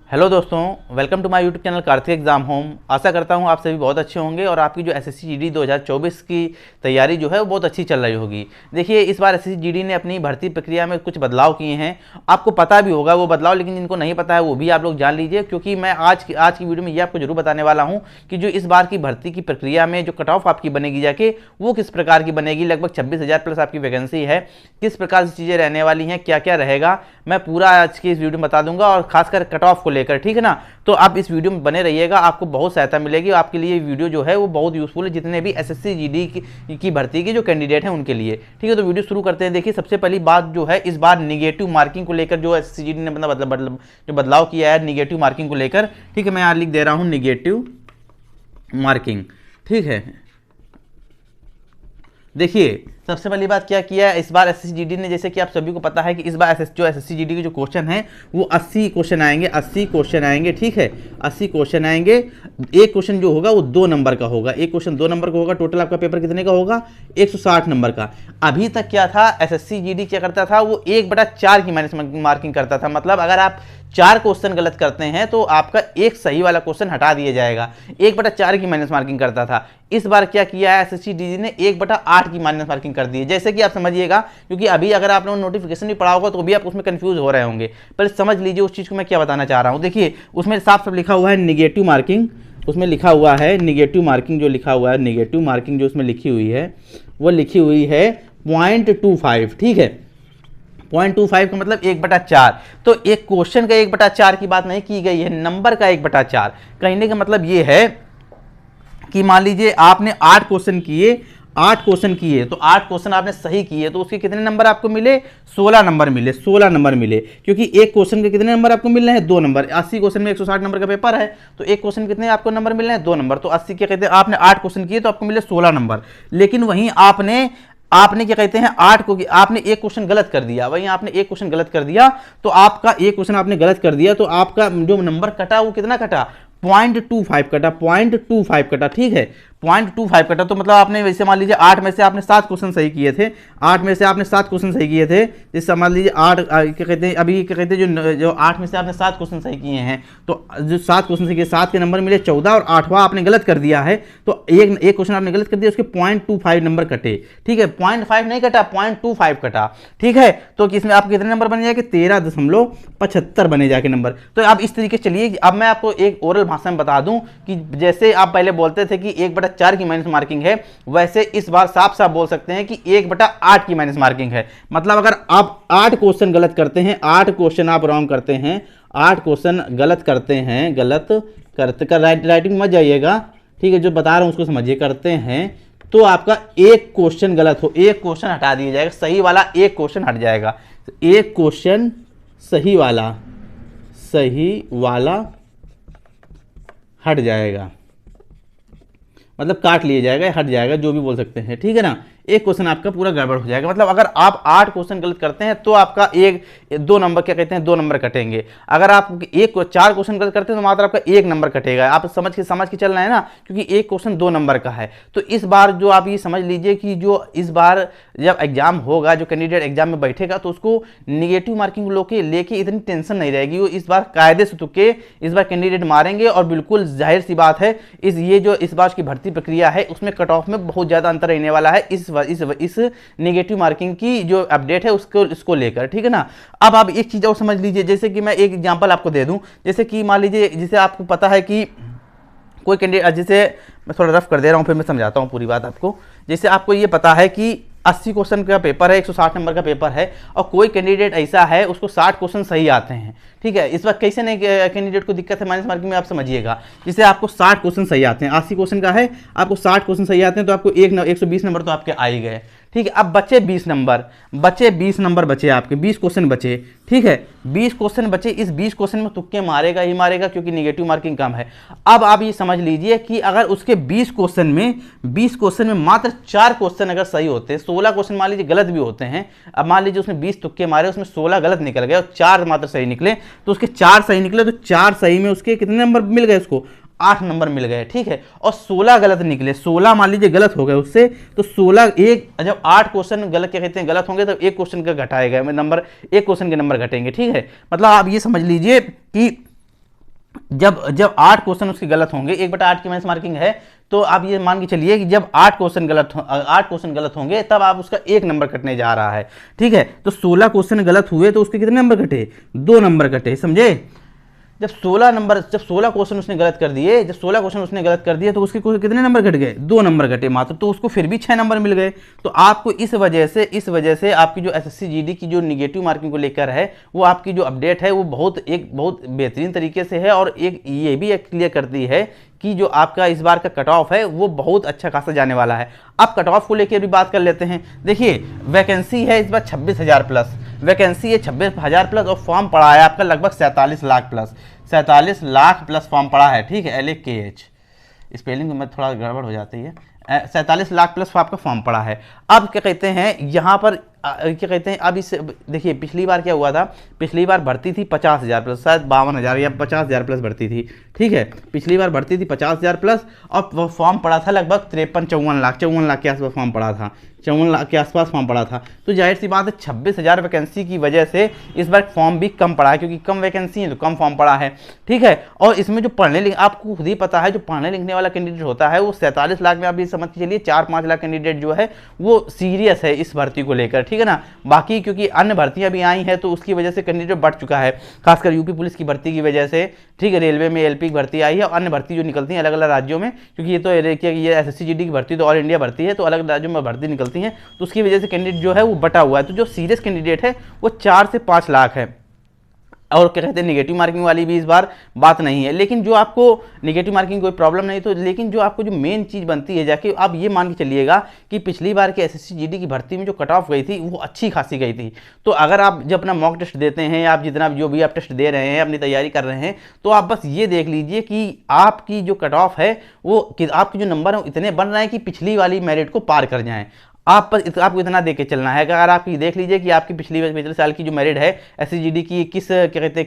Hello दोस्तों, welcome to my YouTube channel Kartik exam home. आशा करता हूँ आप सभी बहुत अच्छे होंगे और आपकी जो एसएससी जीडी 2024 की तैयारी जो है वो बहुत अच्छी चल रही होगी। देखिए, इस बार एसएससी जीडी ने अपनी भर्ती प्रक्रिया में कुछ बदलाव किए हैं। आपको पता भी होगा वो बदलाव, लेकिन जिनको नहीं पता है वो भी आप लोग जान लीजिए, क्योंकि मैं आज की वीडियो में ये आपको जरूर बताने वाला हूँ कि जो इस बार की भर्ती की प्रक्रिया में जो कट ऑफ आपकी बनेगी जाके वो किस प्रकार की बनेगी। लगभग 26,000 प्लस आपकी वैकेंसी है। किस प्रकार से चीज़ें रहने वाली हैं, क्या क्या रहेगा, मैं पूरा आज की इस वीडियो में बता दूंगा, और खासकर कट ऑफ को लेकर। ठीक है ना, तो आप इस वीडियो में बने रहिएगा, आपको बहुत सहायता मिलेगी। आपके लिए वीडियो जो है वो बहुत यूजफुल है, जितने भी एसएससी जीडी की भर्ती के जो कैंडिडेट हैं उनके लिए। ठीक है, तो वीडियो शुरू करते हैं। देखिए, सबसे पहली बात जो है, इस बार निगेटिव मार्किंग को लेकर जो एसएससी जीडी ने मतलब जो बदलाव किया है निगेटिव मार्किंग को लेकर। ठीक है, मैं यहाँ लिख दे रहा हूँ निगेटिव मार्किंग। ठीक है, देखिए सबसे पहली बात क्या किया है इस बार एसएससी जीडी ने, जैसे कि आप सभी को पता है कि इस बार जो एसएससी जीडी के जो क्वेश्चन है वो 80 क्वेश्चन आएंगे। 80 क्वेश्चन आएंगे। ठीक है, 80 क्वेश्चन आएंगे। एक क्वेश्चन जो होगा वो 2 नंबर का होगा। एक क्वेश्चन 2 नंबर का होगा। टोटल आपका पेपर कितने का होगा? 160 नंबर का। अभी तक क्या था, एसएससी जीडी क्या करता था, वो 1/4 की माइनस मार्किंग करता था। मतलब अगर आप 4 क्वेश्चन गलत करते हैं तो आपका एक सही वाला क्वेश्चन हटा दिया जाएगा। 1/4 की माइनस मार्किंग करता था। इस बार क्या किया है एसएससी जीडी ने, 1/8 की माइनस मार्किंग कर दी है। जैसे कि आप समझिएगा, क्योंकि अभी अगर आप लोगों ने नोटिफिकेशन भी पढ़ा होगा तो भी आप उसमें कंफ्यूज हो रहे होंगे, पर समझ लीजिए उस चीज़ को मैं क्या बताना चाह रहा हूँ। देखिए, उसमें साफ साफ लिखा हुआ है निगेटिव मार्किंग। उसमें लिखा हुआ है निगेटिव मार्किंग, जो लिखा हुआ है निगेटिव मार्किंग जो उसमें लिखी हुई है वो लिखी हुई है 0.25। ठीक है, 0.25 का मतलब 1/4। तो एक क्वेश्चन का 1/4 की बात नहीं की गई है, नंबर का 1/4। कहने का मतलब ये है कि मान लीजिए आपने 8 क्वेश्चन किए, 8 क्वेश्चन किए तो 8 क्वेश्चन आपने सही किए तो उसके कितने नंबर आपको मिले? 16 नंबर मिले। 16 नंबर मिले, क्योंकि एक क्वेश्चन के कितने नंबर आपको मिल रहे हैं? 2 नंबर। 80 क्वेश्चन में 160 नंबर का पेपर है, तो एक क्वेश्चन कितने आपको नंबर मिल रहे हैं? 2 नंबर। तो 80 के कहते हैं आपने 8 क्वेश्चन किए तो आपको मिले 16 नंबर। लेकिन वहीं आपने क्या कहते हैं 8 को आपने एक क्वेश्चन गलत कर दिया। वहीं आपने एक क्वेश्चन गलत कर दिया तो आपका एक क्वेश्चन आपने गलत कर दिया तो आपका जो नंबर कटा वो कितना कटा? 0.25 कटा। 0.25 कटा। ठीक है, 0.25 कटा। तो मतलब आपने वैसे मान लीजिए 8 में से आपने 7 क्वेश्चन सही किए थे। 8 में से आपने 7 क्वेश्चन सही किए थे। जैसे मान लीजिए 8 क्या कहते हैं, अभी क्या कहते हैं जो 8 में से आपने 7 क्वेश्चन सही किए हैं, तो जो 7 क्वेश्चन सही किए, 7 के नंबर मिले 14 और 8वां आपने गलत कर दिया है। तो एक क्वेश्चन आपने गलत कर दिया, उसके 0.25 नंबर कटे। ठीक है, 0.5 नहीं कटा, 0.25 कटा। ठीक है, तो इसमें आपके कितने नंबर बने जाके? 13.75 बने जाके नंबर। तो अब इस तरीके से चलिए, अब मैं आपको एक ओरल भाषा में बता दूं कि जैसे आप पहले बोलते थे कि 1/4 की माइनस मार्किंग है, वैसे इस बार साफ साफ बोल सकते हैं कि 1/8 की माइनस मार्किंग है। मतलब अगर आप 8 क्वेश्चन गलत करते हैं, 8 क्वेश्चन आप रॉन्ग करते हैं, 8 क्वेश्चन गलत करते हैं, गलत करते कर राइटिंग मत जाइएगा। ठीक है, जो बता रहा हूं उसको समझिए, करते हैं तो आपका एक क्वेश्चन गलत हो, एक क्वेश्चन हटा दिया जाएगा, सही वाला एक क्वेश्चन हट जाएगा। एक क्वेश्चन सही वाला हट जाएगा, मतलब काट लिया जाएगा, हट जाएगा, जो भी बोल सकते हैं। ठीक है ना, एक क्वेश्चन आपका पूरा गड़बड़ हो जाएगा। मतलब अगर आप 8 क्वेश्चन गलत करते हैं तो आपका 2 नंबर क्या कहते हैं, 2 नंबर कटेंगे। अगर आप 4 क्वेश्चन गलत करते हैं तो मात्र आपका 1 नंबर कटेगा। आप समझ के चलना है ना, क्योंकि एक क्वेश्चन 2 नंबर का है। तो इस बार जो आप ये समझ लीजिए कि जो इस बार जब एग्जाम होगा, जो कैंडिडेट एग्जाम में बैठेगा तो उसको निगेटिव मार्किंग लेके इतनी टेंशन नहीं रहेगी। वो इस बार कायदे से तुक्के इस बार कैंडिडेट मारेंगे, और बिल्कुल जाहिर सी बात है इस बार की भर्ती प्रक्रिया है उसमें कट ऑफ में बहुत ज्यादा अंतर रहने वाला है इस नेगेटिव मार्किंग की जो अपडेट है इसको लेकर। ठीक है ना, अब आप एक चीज और समझ लीजिए, जैसे कि मैं एक एग्जांपल आपको दे दूं। जैसे कि मान लीजिए, जैसे आपको पता है कि कोई कैंडिडेट, जैसे मैं थोड़ा रफ कर दे रहा हूं फिर मैं समझाता हूं पूरी बात आपको। जैसे आपको ये पता है कि 80 क्वेश्चन का पेपर है, 160 नंबर का पेपर है, और कोई कैंडिडेट ऐसा है उसको 60 क्वेश्चन सही आते हैं। ठीक है, इस वक्त कैसे नहीं कैंडिडेट को दिक्कत है माइनस मार्किंग में, आप समझिएगा। जैसे आपको 60 क्वेश्चन सही आते हैं, 80 क्वेश्चन का है, आपको 60 क्वेश्चन सही आते हैं तो आपको 120 नंबर तो आपके आ ही गए। ठीक है, अब बचे 20 नंबर, बचे आपके 20 क्वेश्चन बचे। ठीक है, 20 क्वेश्चन बचे। इस 20 क्वेश्चन में तुक्के मारेगा ही मारेगा, क्योंकि निगेटिव मार्किंग कम है। अब आप ये समझ लीजिए कि अगर उसके 20 क्वेश्चन में मात्र 4 क्वेश्चन अगर सही होते हैं, 16 क्वेश्चन मान लीजिए गलत भी होते हैं। अब मान लीजिए उसने 20 तुक्के मारे, उसमें 16 गलत निकल गए और 4 मात्र सही निकले, तो उसके 4 सही निकले, तो 4 सही में उसके कितने नंबर मिल गए? उसको 8 नंबर मिल गए। ठीक है, और 16 गलत निकले, 16 मान लीजिए गलत हो गए उससे, तो 16 जब 8 क्वेश्चन गलत क्या कहते हैं गलत होंगे, तो एक क्वेश्चन का घटाएगा नंबर, एक क्वेश्चन के नंबर घटेंगे। ठीक है, मतलब आप ये समझ लीजिए कि जब जब 8 क्वेश्चन उसके गलत होंगे, 1/8 की माइनस मार्किंग है, तो आप ये मान के चलिए कि जब 8 क्वेश्चन गलत होंगे तब आप उसका 1 नंबर कटने जा रहा है, ठीक है। तो 16 क्वेश्चन गलत हुए तो उसके कितने नंबर कटे, 2 नंबर कटे, समझे। जब 16 क्वेश्चन उसने गलत कर दिए, तो उसके कितने नंबर घट गए, 2 नंबर घटे मात्र, तो उसको फिर भी 6 नंबर मिल गए। तो आपको इस वजह से आपकी जो एसएससी जीडी की जो निगेटिव मार्किंग को लेकर है, वो आपकी जो अपडेट है वो बहुत बेहतरीन तरीके से है, और एक ये भी क्लियर करती है कि जो आपका इस बार का कट ऑफ है वो बहुत अच्छा खासा जाने वाला है। अब कट ऑफ को लेकर भी बात कर लेते हैं। देखिए वैकेंसी है इस बार 26,000 प्लस वैकेंसी है, 26,000 प्लस, और फॉर्म पड़ा है आपका लगभग 47 lakh plus, 47 lakh plus form पड़ा है, ठीक है। LAKH स्पेलिंग में थोड़ा गड़बड़ हो जाती है, 47 लाख प्लस आपका फॉर्म पड़ा है। अब क्या कहते हैं यहाँ पर क्या कहते हैं, अब इस देखिए पिछली बार क्या हुआ था, पिछली बार भर्ती थी 50,000 प्लस, शायद 52,000 या 50,000 प्लस भर्ती थी, ठीक है। पिछली बार भर्ती थी 50,000 प्लस, और वो फॉर्म पड़ा था लगभग 54 लाख के आसपास फॉर्म पड़ा था, 54 लाख के आसपास फॉर्म पड़ा था। तो जाहिर सी बात है 26,000 वैकेंसी की वजह से इस बार फॉर्म भी कम पड़ा है, क्योंकि कम वैकेंसी है तो कम फॉर्म पड़ा है, ठीक है। और इसमें जो आपको खुद ही पता है, जो पढ़ने लिखने वाला कैंडिडेट होता है वो 47 लाख में, आप ये समझ के चलिए 4-5 लाख कैंडिडेट जो है वो सीरियस है इस भर्ती को लेकर, ठीक है ना। बाकी क्योंकि अन्य भर्तियां भी आई हैं तो उसकी वजह से कैंडिडेट बढ़ चुका है, खासकर यूपी पुलिस की भर्ती की वजह से, ठीक है। रेलवे में LP की भर्ती आई है, और अन्य भर्ती जो निकलती हैं अलग अलग राज्यों में, क्योंकि ये एसएससी जीडी की भर्ती तो ऑल इंडिया भर्ती है, तो अलग राज्यों में भर्ती निकलती हैं, तो उसकी वजह से कैंडिडेट जो है वो बटा हुआ है। तो जो सीरियस कैंडिडेट है वो 4 से 5 लाख है, और क्या कहते हैं निगेटिव मार्किंग वाली भी इस बार बात नहीं है। लेकिन जो आपको निगेटिव मार्किंग कोई प्रॉब्लम नहीं, तो लेकिन जो आपको जो मेन चीज़ बनती है जाके, आप ये मान के चलिएगा कि पिछली बार के एसएससी जीडी की भर्ती में जो कट ऑफ गई थी वो अच्छी खासी गई थी। तो अगर आप जब अपना मॉक टेस्ट देते हैं, आप जितना जो भी आप टेस्ट दे रहे हैं, अपनी तैयारी कर रहे हैं, तो आप बस ये देख लीजिए कि आपकी जो कट ऑफ है वो आपके जो नंबर है इतने बन रहे हैं कि पिछली वाली मेरिट को पार कर जाएँ। आपको इतना देख के चलना है। अगर आप ये देख लीजिए कि आपकी पिछले साल की जो मेरिट है एसएससी की क्या कहते हैं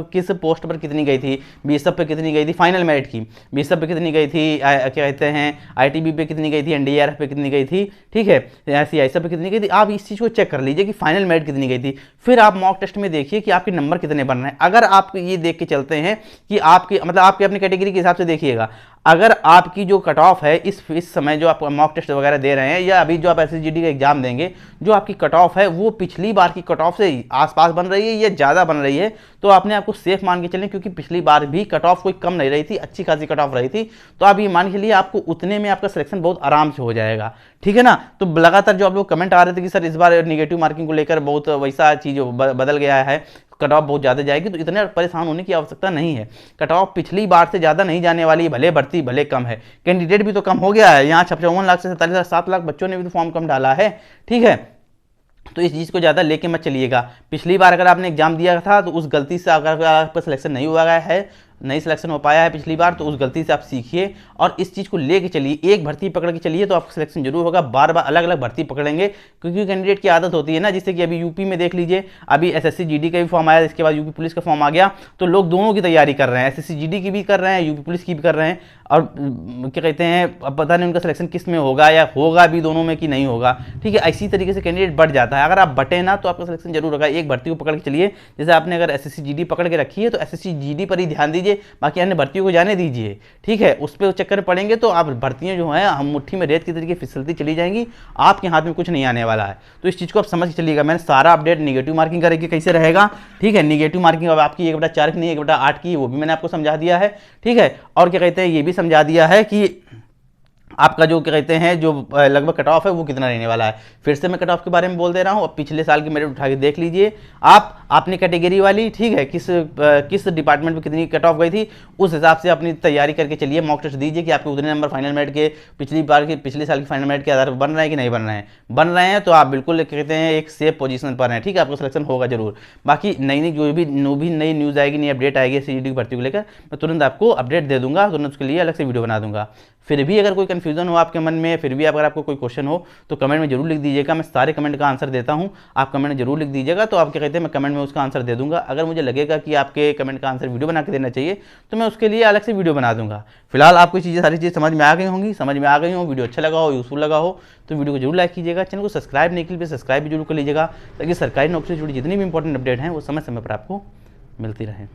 किस पोस्ट पर कितनी गई थी, बीएसएफ पे कितनी गई थी फाइनल मेरिट की, बीएसएफ पे कितनी गई थी, क्या कहते हैं ITB पे कितनी गई थी, NDRF पे कितनी गई थी, ठीक है, CISF पे कितनी गई थी। आप इस चीज़ को चेक कर लीजिए कि फाइनल मेरिट कितनी गई थी, फिर आप मॉक टेस्ट में देखिए कि आपके नंबर कितने बन रहे हैं। अगर आप ये देख के चलते हैं कि आपकी आपके अपनी कैटेगरी के हिसाब से देखिएगा, अगर आपकी जो कट ऑफ है इस समय जो आप मॉक टेस्ट वगैरह दे रहे हैं, या अभी जो आप एसएससी जीडी का एग्जाम देंगे, जो आपकी कट ऑफ है वो पिछली बार की कट ऑफ से आसपास बन रही है या ज़्यादा बन रही है, तो आपने आपको सेफ मान के चलें, क्योंकि पिछली बार भी कट ऑफ कोई कम नहीं रही थी, अच्छी खासी कट ऑफ रही थी। तो आप ये मान के लिए आपको उतने में आपका सिलेक्शन बहुत आराम से हो जाएगा, ठीक है ना। तो लगातार जो आप लोग कमेंट आ रहे थे कि सर इस बार निगेटिव मार्किंग को लेकर बहुत वैसा चीज़ बदल गया है, कट ऑफ बहुत ज़्यादा जाएगी, तो इतने परेशान होने की आवश्यकता नहीं है। कट ऑफ पिछली बार से ज़्यादा नहीं जाने वाली, भले भर्ती भले कम है, कैंडिडेट भी तो कम हो गया है। यहाँ 56 लाख से 47 लाख 7 लाख बच्चों ने भी तो फॉर्म कम डाला है, ठीक है। तो इस चीज़ को ज़्यादा लेके मत चलिएगा। पिछली बार अगर आपने एग्जाम दिया था तो उस गलती से अगर आपका सिलेक्शन नहीं हुआ है, नहीं सिलेक्शन हो पाया है पिछली बार, तो उस गलती से आप सीखिए और इस चीज़ को लेके चलिए। एक भर्ती पकड़ के चलिए तो आपका सिलेक्शन जरूर होगा। बार बार अलग अलग भर्ती पकड़ेंगे, क्योंकि कैंडिडेट की आदत होती है ना, जिससे कि अभी यूपी में देख लीजिए, अभी एसएससी जीडी का भी फॉर्म आया, इसके बाद यूपी पुलिस का फॉर्म आ गया, तो लोग दोनों की तैयारी कर रहे हैं, एसएससी जीडी की भी कर रहे हैं, यूपी पुलिस की भी कर रहे हैं, और क्या कहते हैं अब पता नहीं उनका सिलेक्शन किस में होगा, या होगा भी दोनों में कि नहीं होगा, ठीक है। इसी तरीके से कैंडिडेट बढ़ जाता है। अगर आप बटे ना तो आपका सिलेक्शन जरूर होगा। एक भर्ती को पकड़ के चलिए, जैसे आपने अगर एसएससी जीडी पकड़ के रखी है तो एसएससी जीडी पर ही ध्यान दीजिए, बाकी अन्य भर्तियों को जाने दीजिए, ठीक है। उस पर चक्कर पड़ेंगे तो आप भर्तियां जो है हम मुट्ठी में रेत की तरीके फिसलती चली जाएंगी, आपके हाथ में कुछ नहीं आने वाला है। तो इस चीज़ को आप समझ के चलिएगा। मैंने सारा अपडेट निगेटिव मार्किंग करके कैसे रहेगा, ठीक है। निगेटिव मार्किंग अब आपकी 1/4 की नहीं 1/8 की, वो भी मैंने आपको समझा दिया है, ठीक है। और क्या कहते हैं ये भी समझा दिया है कि आपका जो क्या कहते हैं जो लगभग कट ऑफ है वो कितना रहने वाला है। फिर से मैं कट ऑफ के बारे में बोल दे रहा हूँ। अब पिछले साल की मेरिट उठा के देख लीजिए आप, अपनी कैटेगरी वाली, ठीक है, किस डिपार्टमेंट में कितनी कट ऑफ गई थी, उस हिसाब से अपनी तैयारी करके चलिए। मॉक टेस्ट दीजिए कि आपके उतने नंबर फाइनल मेरिट के पिछले साल की फाइनल मेरिट के आधार पर बन रहे हैं कि नहीं बन रहे हैं, तो आप बिल्कुल कहते हैं एक सेफ पोजीशन पर हैं, ठीक है। आपको सिलेक्शन होगा जरूर। बाकी नई जो भी नई न्यूज़ आएगी, नई अपडेट आएगी सीजीडी की भर्ती को लेकर, मैं तुरंत आपको अपडेट दे दूंगा, तुरंत उसके लिए अलग से वीडियो बना दूंगा। फिर भी अगर कोई कन्फ्यूजन हो आपके मन में, फिर भी अगर आपको कोई क्वेश्चन हो तो कमेंट में जरूर लिख दीजिएगा। मैं सारे कमेंट का आंसर देता हूं, आप कमेंट जरूर लिख दीजिएगा, तो आप क्या कहते हैं मैं कमेंट में उसका आंसर दे दूंगा। अगर मुझे लगेगा कि आपके कमेंट का आंसर वीडियो बना के देना चाहिए तो मैं उसके लिए अलग से वीडियो बना दूंगा। फिलहाल आपको सारी चीज़ें समझ में आ गई होंगी, वीडियो अच्छा लगा हो, यूजफुल लगा हो तो वीडियो को जरूर लाइक कीजिएगा। चैनल को सब्सक्राइब नहीं किया सब्सक्राइब भी जरूर कर लीजिएगा, ताकि सरकारी नौकरी से जुड़ी जितनी भी इंपॉर्टेंट अपडेट हैं वो समय समय पर आपको मिलती रहें।